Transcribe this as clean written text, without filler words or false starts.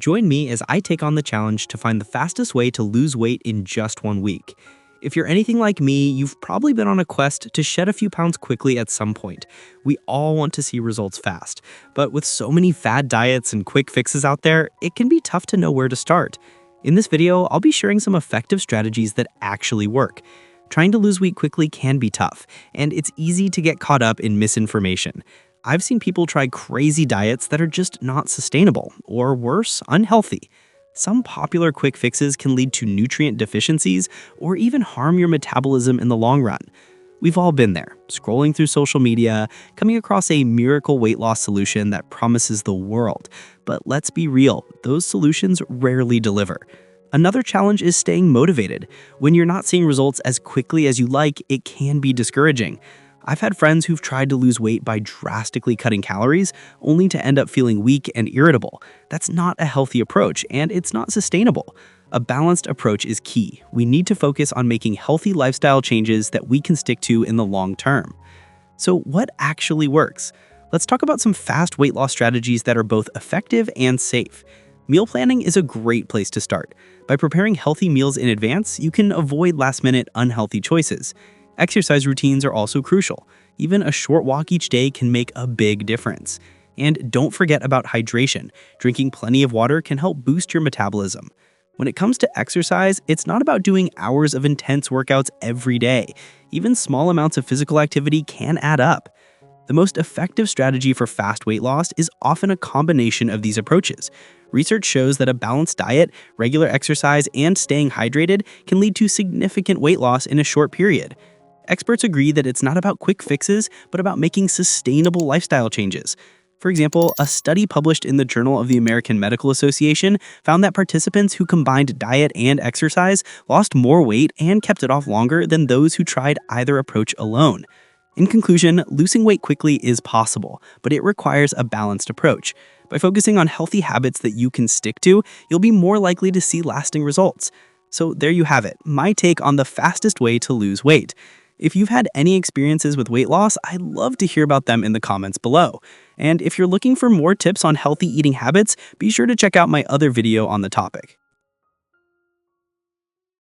Join me as I take on the challenge to find the fastest way to lose weight in just 1 week. If you're anything like me, you've probably been on a quest to shed a few pounds quickly at some point. We all want to see results fast, but with so many fad diets and quick fixes out there, it can be tough to know where to start. In this video, I'll be sharing some effective strategies that actually work. Trying to lose weight quickly can be tough, and it's easy to get caught up in misinformation. I've seen people try crazy diets that are just not sustainable, or worse, unhealthy. Some popular quick fixes can lead to nutrient deficiencies or even harm your metabolism in the long run. We've all been there, scrolling through social media, coming across a miracle weight loss solution that promises the world. But let's be real, those solutions rarely deliver. Another challenge is staying motivated. When you're not seeing results as quickly as you like, it can be discouraging. I've had friends who've tried to lose weight by drastically cutting calories, only to end up feeling weak and irritable. That's not a healthy approach, and it's not sustainable. A balanced approach is key. We need to focus on making healthy lifestyle changes that we can stick to in the long term. So what actually works? Let's talk about some fast weight loss strategies that are both effective and safe. Meal planning is a great place to start. By preparing healthy meals in advance, you can avoid last-minute unhealthy choices. Exercise routines are also crucial. Even a short walk each day can make a big difference. And don't forget about hydration. Drinking plenty of water can help boost your metabolism. When it comes to exercise, it's not about doing hours of intense workouts every day. Even small amounts of physical activity can add up. The most effective strategy for fast weight loss is often a combination of these approaches. Research shows that a balanced diet, regular exercise, and staying hydrated can lead to significant weight loss in a short period. Experts agree that it's not about quick fixes, but about making sustainable lifestyle changes. For example, a study published in the Journal of the American Medical Association found that participants who combined diet and exercise lost more weight and kept it off longer than those who tried either approach alone. In conclusion, losing weight quickly is possible, but it requires a balanced approach. By focusing on healthy habits that you can stick to, you'll be more likely to see lasting results. So there you have it, my take on the fastest way to lose weight. If you've had any experiences with weight loss, I'd love to hear about them in the comments below. And if you're looking for more tips on healthy eating habits, be sure to check out my other video on the topic.